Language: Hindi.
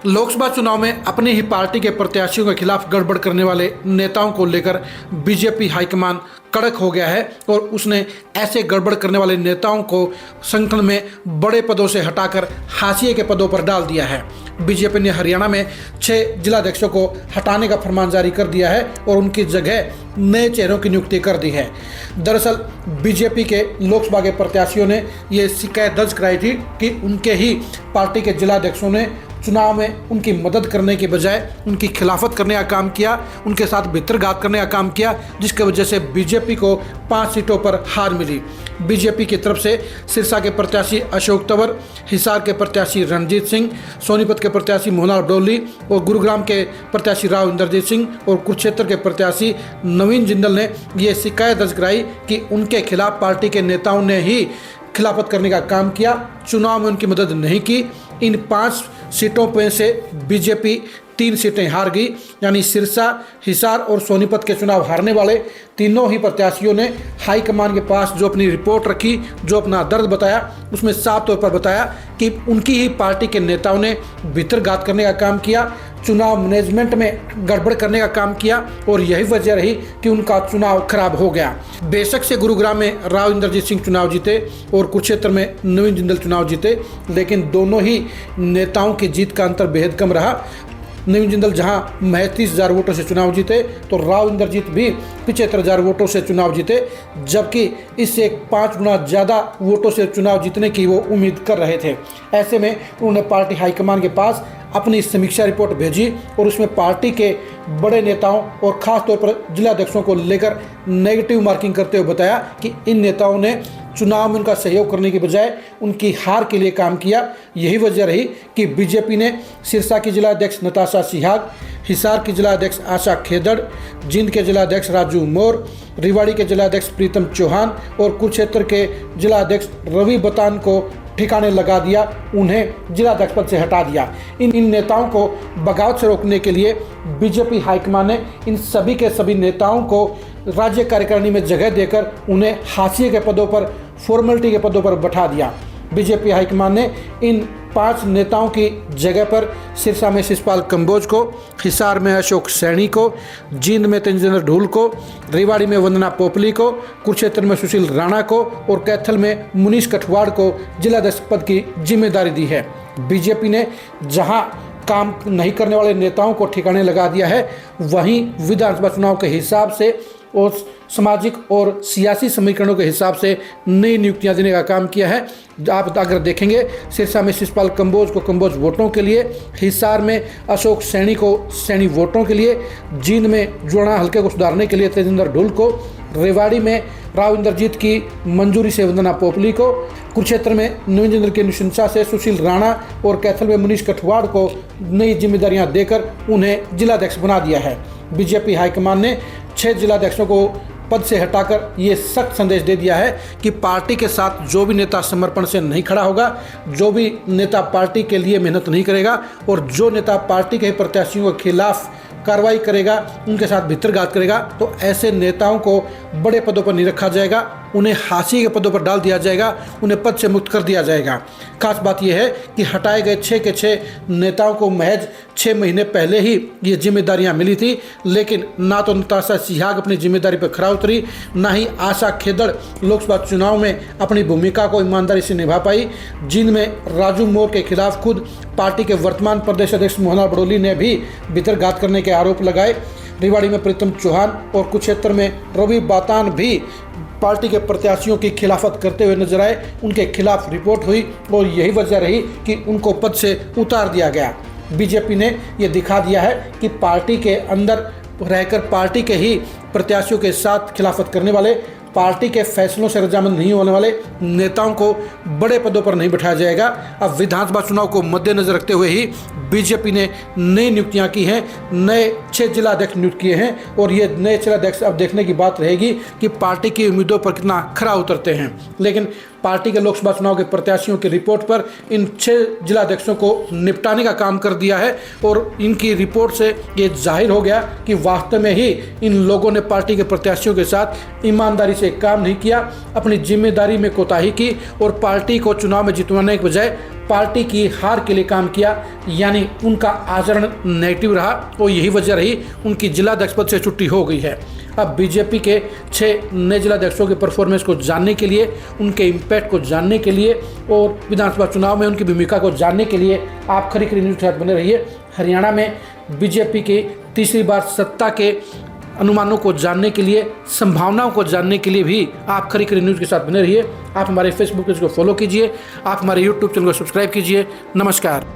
लोकसभा चुनाव में अपनी ही पार्टी के प्रत्याशियों के खिलाफ गड़बड़ करने वाले नेताओं को लेकर बीजेपी हाईकमान कड़क हो गया है और उसने ऐसे गड़बड़ करने वाले नेताओं को संगठन में बड़े पदों से हटाकर हाशिए के पदों पर डाल दिया है। बीजेपी ने हरियाणा में 6 जिलाध्यक्षों को हटाने का फरमान जारी कर दिया है और उनकी जगह नए चेहरों की नियुक्ति कर दी है। दरअसल बीजेपी के लोकसभा के प्रत्याशियों ने ये शिकायत दर्ज कराई थी कि उनके ही पार्टी के जिलाध्यक्षों ने चुनाव में उनकी मदद करने के बजाय उनकी खिलाफत करने का काम किया, उनके साथ भितरघात करने का काम किया, जिसकी वजह से बीजेपी को 5 सीटों पर हार मिली। बीजेपी की तरफ से सिरसा के प्रत्याशी अशोक तंवर, हिसार के प्रत्याशी रणजीत सिंह, सोनीपत के प्रत्याशी मोहनलाल बडोली और गुरुग्राम के प्रत्याशी राव इंद्रजीत सिंह और कुरुक्षेत्र के प्रत्याशी नवीन जिंदल ने यह शिकायत दर्ज कराई कि उनके खिलाफ पार्टी के नेताओं ने ही खिलाफत करने का काम किया, चुनाव में उनकी मदद नहीं की। इन 5 सीटों में से बीजेपी 3 सीटें हार गई, यानी सिरसा, हिसार और सोनीपत के चुनाव हारने वाले तीनों ही प्रत्याशियों ने हाईकमान के पास जो अपनी रिपोर्ट रखी, जो अपना दर्द बताया, उसमें साफ तौर पर बताया कि उनकी ही पार्टी के नेताओं ने भितरघात करने का काम किया, चुनाव मैनेजमेंट में गड़बड़ करने का काम किया और यही वजह रही कि उनका चुनाव खराब हो गया। बेशक से गुरुग्राम में राव इंद्रजीत सिंह चुनाव जीते और कुरुक्षेत्र में नवीन जिंदल चुनाव जीते, लेकिन दोनों ही नेताओं की जीत का अंतर बेहद कम रहा। नवीन जिंदल जहां महज 30,000 वोटों से चुनाव जीते तो राव इंद्रजीत भी 75,000 वोटों से चुनाव जीते, जबकि इससे 5 गुना ज़्यादा वोटों से चुनाव जीतने की वो उम्मीद कर रहे थे। ऐसे में उन्होंने पार्टी हाईकमान के पास अपनी समीक्षा रिपोर्ट भेजी और उसमें पार्टी के बड़े नेताओं और ख़ास तौर पर जिलाध्यक्षों को लेकर नेगेटिव मार्किंग करते हुए बताया कि इन नेताओं ने चुनाव में उनका सहयोग करने के बजाय उनकी हार के लिए काम किया। यही वजह रही कि बीजेपी ने सिरसा की जिलाध्यक्ष नताशा सिहाग, हिसार की जिलाध्यक्ष आशा खेदड़, जींद के जिलाध्यक्ष राजू मोर, रेवाड़ी के जिलाध्यक्ष प्रीतम चौहान और कुरुक्षेत्र के जिलाध्यक्ष रवि बतान को ठिकाने लगा दिया, उन्हें जिलाध्यक्ष पद से हटा दिया। इन नेताओं को बगावत से रोकने के लिए बीजेपी हाईकमान ने इन सभी के सभी नेताओं को राज्य कार्यकारिणी में जगह देकर उन्हें हाशिए के पदों पर, फॉर्मेलिटी के पदों पर बैठा दिया। बीजेपी हाईकमान ने इन 5 नेताओं की जगह पर सिरसा में शिषपाल कंबोज को, हिसार में अशोक सैनी को, जींद में तेजिंदर ढूल को, रेवाड़ी में वंदना पोपली को, कुरुक्षेत्र में सुशील राणा को और कैथल में मुनीश कठवाड़ को जिलाध्यक्ष पद की जिम्मेदारी दी है। बीजेपी ने जहां काम नहीं करने वाले नेताओं को ठिकाने लगा दिया है, वहीं विधानसभा चुनाव के हिसाब से और सामाजिक और सियासी समीकरणों के हिसाब से नई नियुक्तियां देने का काम किया है। आप अगर देखेंगे, सिरसा में शिषपाल कंबोज को कंबोज वोटों के लिए, हिसार में अशोक सैनी को सैनी वोटों के लिए, जींद में जुड़ना हल्के को सुधारने के लिए तेजिंदर ढूल को, रेवाड़ी में राव इंद्रजीत की मंजूरी से वंदना पोपली को, कुरुक्षेत्र में नवीन जिंदल की अनुशंसा से सुशील राणा और कैथल में मुनीश कठवाड़ को नई जिम्मेदारियां देकर उन्हें जिलाध्यक्ष बना दिया है। बीजेपी हाईकमान ने 6 जिलाध्यक्षों को पद से हटाकर ये सख्त संदेश दे दिया है कि पार्टी के साथ जो भी नेता समर्पण से नहीं खड़ा होगा, जो भी नेता पार्टी के लिए मेहनत नहीं करेगा और जो नेता पार्टी के प्रत्याशियों के खिलाफ कार्रवाई करेगा, उनके साथ भितरघात करेगा, तो ऐसे नेताओं को बड़े पदों पर नहीं रखा जाएगा, उन्हें हाशिए के पदों पर डाल दिया जाएगा, उन्हें पद से मुक्त कर दिया जाएगा। खास बात यह है कि हटाए गए 6 के 6 नेताओं को महज 6 महीने पहले ही ये जिम्मेदारियां मिली थी, लेकिन ना तो नताशा सिहाग अपनी जिम्मेदारी पर खरा उतरी, ना ही आशा खेदड़ लोकसभा चुनाव में अपनी भूमिका को ईमानदारी से निभा पाई। जींद में राजू मोर के खिलाफ खुद पार्टी के वर्तमान प्रदेश अध्यक्ष मोहनलाल बडोली ने भी भितरघात करने के आरोप लगाए। रेवाड़ी में प्रीतम चौहान और कुरुक्षेत्र में रवि बतान भी पार्टी के प्रत्याशियों की खिलाफत करते हुए नजर आए, उनके खिलाफ रिपोर्ट हुई और यही वजह रही कि उनको पद से उतार दिया गया। बीजेपी ने यह दिखा दिया है कि पार्टी के अंदर रहकर पार्टी के ही प्रत्याशियों के साथ खिलाफत करने वाले, पार्टी के फैसलों से रजामंद नहीं होने वाले नेताओं को बड़े पदों पर नहीं बैठाया जाएगा। अब विधानसभा चुनाव को मद्देनजर रखते हुए ही बीजेपी ने नई नियुक्तियां की हैं, नए 6 जिलाध्यक्ष नियुक्त किए हैं और ये नए जिलाध्यक्ष अब देखने की बात रहेगी कि पार्टी की उम्मीदों पर कितना खरा उतरते हैं। लेकिन पार्टी के लोकसभा चुनाव के प्रत्याशियों की रिपोर्ट पर इन 6 जिलाध्यक्षों को निपटाने का काम कर दिया है और इनकी रिपोर्ट से ये जाहिर हो गया कि वास्तव में ही इन लोगों ने पार्टी के प्रत्याशियों के साथ ईमानदारी से काम नहीं किया, अपनी जिम्मेदारी में कोताही की और पार्टी को चुनाव में जितवाने के बजाय पार्टी की हार के लिए काम किया, यानी उनका आचरण नेगेटिव रहा और यही वजह रही उनकी जिलाध्यक्ष पद से छुट्टी हो गई है। अब बीजेपी के 6 नए जिलाध्यक्षों के परफॉर्मेंस को जानने के लिए, उनके इम्पैक्ट को जानने के लिए और विधानसभा चुनाव में उनकी भूमिका को जानने के लिए आप खरी खरी न्यूज़ के साथ बने रहिए। हरियाणा में बीजेपी की तीसरी बार सत्ता के अनुमानों को जानने के लिए, संभावनाओं को जानने के लिए भी आप खरी खरी न्यूज़ के साथ बने रहिए। आप हमारे फेसबुक पेज को फॉलो कीजिए, आप हमारे यूट्यूब चैनल को सब्सक्राइब कीजिए। नमस्कार।